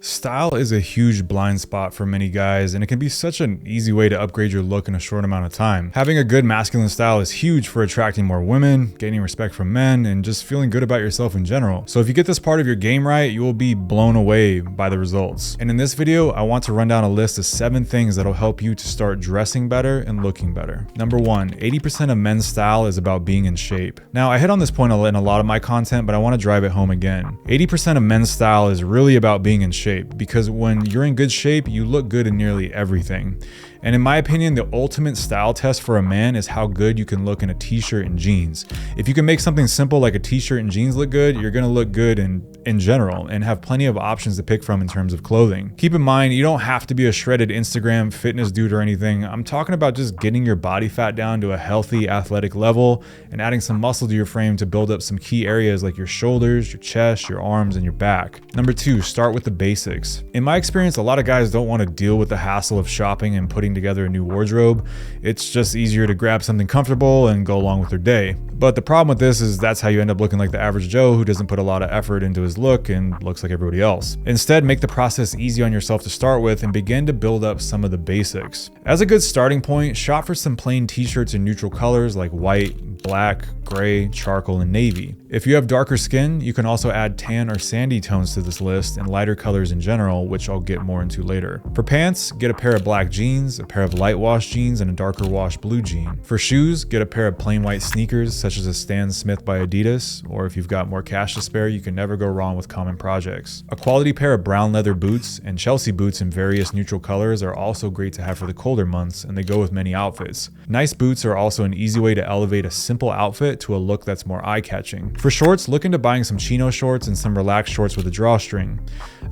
Style is a huge blind spot for many guys, and it can be such an easy way to upgrade your look in a short amount of time. Having a good masculine style is huge for attracting more women, gaining respect from men, and just feeling good about yourself in general. So if you get this part of your game right, you will be blown away by the results. And in this video, I want to run down a list of 7 things that'll help you to start dressing better and looking better. Number 1, 80% of men's style is about being in shape. Now, I hit on this point in a lot of my content, but I want to drive it home again. 80% of men's style is really about being in shape, because when you're in good shape, you look good in nearly everything. And in my opinion, the ultimate style test for a man is how good you can look in a t-shirt and jeans. If you can make something simple like a t-shirt and jeans look good, you're gonna look good in general and have plenty of options to pick from in terms of clothing. Keep in mind, you don't have to be a shredded Instagram fitness dude or anything. I'm talking about just getting your body fat down to a healthy athletic level and adding some muscle to your frame to build up some key areas like your shoulders, your chest, your arms, and your back. Number 2, start with the basics. In my experience, a lot of guys don't want to deal with the hassle of shopping and putting together a new wardrobe. It's just easier to grab something comfortable and go along with their day. But the problem with this is that's how you end up looking like the average Joe who doesn't put a lot of effort into his look and looks like everybody else. Instead, make the process easy on yourself to start with and begin to build up some of the basics. As a good starting point, shop for some plain t-shirts in neutral colors like white, black, gray, charcoal, and navy. If you have darker skin, you can also add tan or sandy tones to this list and lighter colors in general, which I'll get more into later. For pants, get a pair of black jeans, a pair of light wash jeans, and a darker wash blue jean. For shoes, get a pair of plain white sneakers such as a Stan Smith by Adidas, or if you've got more cash to spare, you can never go wrong with common projects. A quality pair of brown leather boots and Chelsea boots in various neutral colors are also great to have for the colder months, and they go with many outfits. Nice boots are also an easy way to elevate a simple outfit to a look that's more eye-catching. For shorts, look into buying some chino shorts and some relaxed shorts with a drawstring.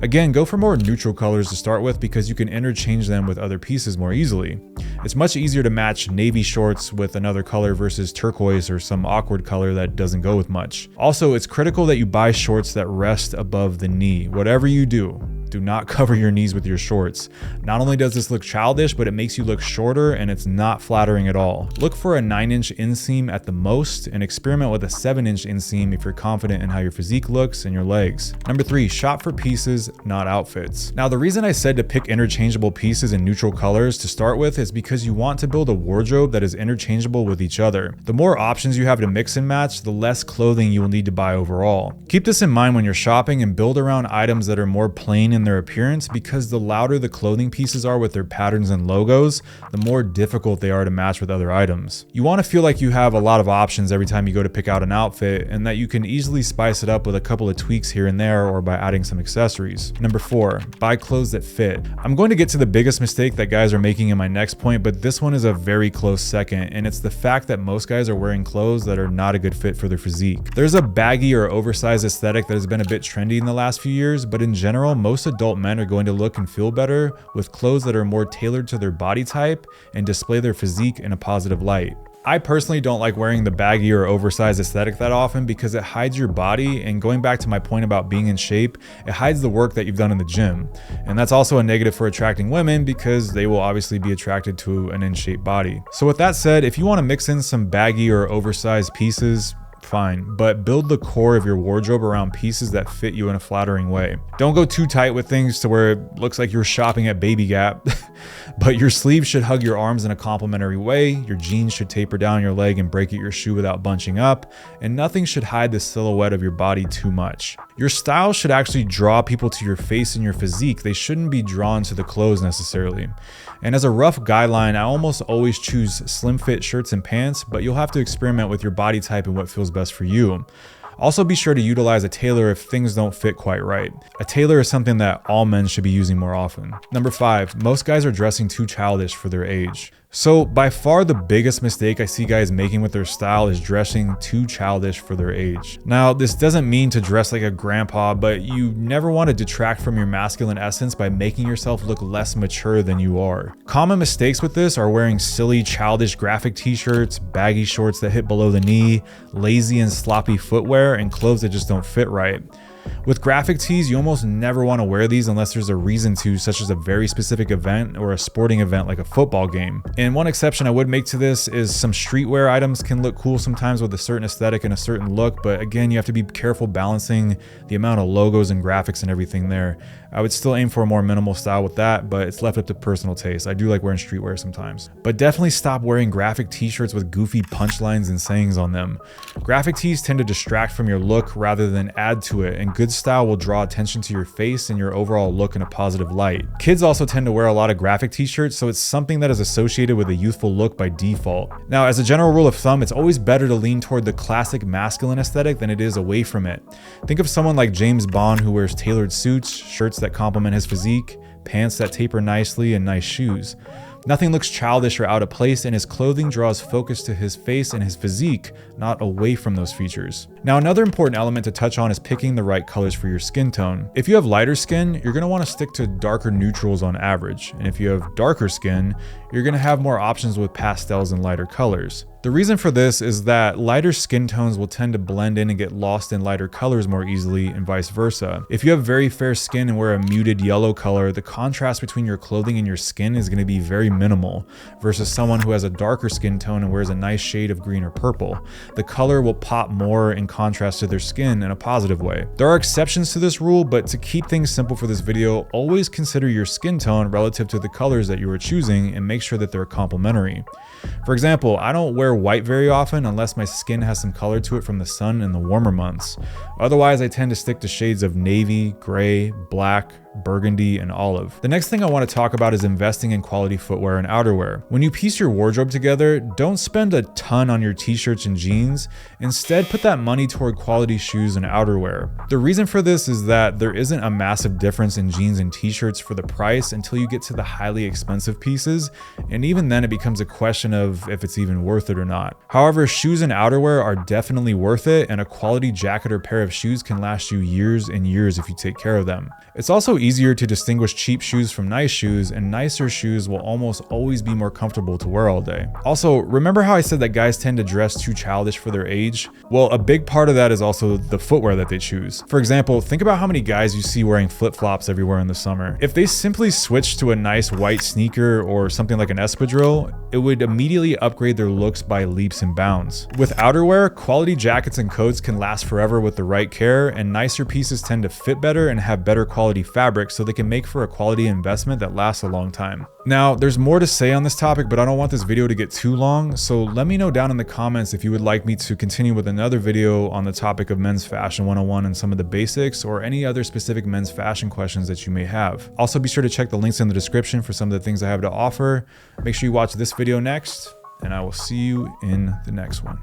Again, go for more neutral colors to start with because you can interchange them with other pieces more easily. It's much easier to match navy shorts with another color versus turquoise or some awkward color that doesn't go with much. Also, it's critical that you buy shorts that rest above the knee. Whatever you do not cover your knees with your shorts. Not only does this look childish, but it makes you look shorter and it's not flattering at all. Look for a 9-inch inseam at the most and experiment with a 7-inch inseam if you're confident in how your physique looks and your legs. Number 3, shop for pieces, not outfits. Now, the reason I said to pick interchangeable pieces in neutral colors to start with is because you want to build a wardrobe that is interchangeable with each other. The more options you have to mix and match, the less clothing you will need to buy overall. Keep this in mind when you're shopping and build around items that are more plain in their appearance, because the louder the clothing pieces are with their patterns and logos, the more difficult they are to match with other items. You want to feel like you have a lot of options every time you go to pick out an outfit and that you can easily spice it up with a couple of tweaks here and there or by adding some accessories. Number 4, buy clothes that fit. I'm going to get to the biggest mistake that guys are making in my next point, but this one is a very close second, and it's the fact that most guys are wearing clothes that are not a good fit for their physique. There's a baggy or oversized aesthetic that has been a bit trendy in the last few years, but in general, most adult men are going to look and feel better with clothes that are more tailored to their body type and display their physique in a positive light. I personally don't like wearing the baggy or oversized aesthetic that often because it hides your body, and going back to my point about being in shape, it hides the work that you've done in the gym. And that's also a negative for attracting women because they will obviously be attracted to an in-shape body. So with that said, if you want to mix in some baggy or oversized pieces, fine, but build the core of your wardrobe around pieces that fit you in a flattering way. Don't go too tight with things to where it looks like you're shopping at Baby Gap, but your sleeves should hug your arms in a complimentary way, your jeans should taper down your leg and break at your shoe without bunching up, and nothing should hide the silhouette of your body too much. Your style should actually draw people to your face and your physique. They shouldn't be drawn to the clothes necessarily. And as a rough guideline, I almost always choose slim fit shirts and pants, but you'll have to experiment with your body type and what feels best for you. Also, be sure to utilize a tailor if things don't fit quite right. A tailor is something that all men should be using more often. Number 5, most guys are dressing too childish for their age. So by far the biggest mistake I see guys making with their style is dressing too childish for their age. Now, this doesn't mean to dress like a grandpa, but you never want to detract from your masculine essence by making yourself look less mature than you are. Common mistakes with this are wearing silly, childish graphic t-shirts, baggy shorts that hit below the knee, lazy and sloppy footwear, and clothes that just don't fit right. With graphic tees, you almost never want to wear these unless there's a reason to, such as a very specific event or a sporting event like a football game. And one exception I would make to this is some streetwear items can look cool sometimes with a certain aesthetic and a certain look, but again, you have to be careful balancing the amount of logos and graphics and everything there. I would still aim for a more minimal style with that, but it's left up to personal taste. I do like wearing streetwear sometimes. But definitely stop wearing graphic t-shirts with goofy punchlines and sayings on them. Graphic tees tend to distract from your look rather than add to it, and good style will draw attention to your face and your overall look in a positive light. Kids also tend to wear a lot of graphic t-shirts, so it's something that is associated with a youthful look by default. Now, as a general rule of thumb, it's always better to lean toward the classic masculine aesthetic than it is away from it. Think of someone like James Bond who wears tailored suits, shirts that complement his physique, pants that taper nicely, and nice shoes. Nothing looks childish or out of place, and his clothing draws focus to his face and his physique, not away from those features. Now, another important element to touch on is picking the right colors for your skin tone. If you have lighter skin, you're going to want to stick to darker neutrals on average, and if you have darker skin, you're going to have more options with pastels and lighter colors. The reason for this is that lighter skin tones will tend to blend in and get lost in lighter colors more easily, and vice versa. If you have very fair skin and wear a muted yellow color, the contrast between your clothing and your skin is going to be very minimal, versus someone who has a darker skin tone and wears a nice shade of green or purple. The color will pop more in contrast to their skin in a positive way. There are exceptions to this rule, but to keep things simple for this video, always consider your skin tone relative to the colors that you are choosing and make sure that they're complementary. For example, I don't wear white very often unless my skin has some color to it from the sun in the warmer months. Otherwise, I tend to stick to shades of navy, gray, black, burgundy, and olive. The next thing I want to talk about is investing in quality footwear and outerwear. When you piece your wardrobe together, don't spend a ton on your t-shirts and jeans. Instead, put that money toward quality shoes and outerwear. The reason for this is that there isn't a massive difference in jeans and t-shirts for the price until you get to the highly expensive pieces, and even then it becomes a question of if it's even worth it or not. However, shoes and outerwear are definitely worth it, and a quality jacket or pair of shoes can last you years and years if you take care of them. It's also easier to distinguish cheap shoes from nice shoes, and nicer shoes will almost always be more comfortable to wear all day. Also, remember how I said that guys tend to dress too childish for their age? Well, a big part of that is also the footwear that they choose. For example, think about how many guys you see wearing flip-flops everywhere in the summer. If they simply switched to a nice white sneaker or something like an espadrille, it would immediately upgrade their looks by leaps and bounds. With outerwear, quality jackets and coats can last forever with the right care, and nicer pieces tend to fit better and have better quality fabric, so they can make for a quality investment that lasts a long time. Now, there's more to say on this topic, but I don't want this video to get too long, so let me know down in the comments if you would like me to continue with another video on the topic of men's fashion 101 and some of the basics, or any other specific men's fashion questions that you may have. Also, be sure to check the links in the description for some of the things I have to offer. Make sure you watch this video next, and I will see you in the next one.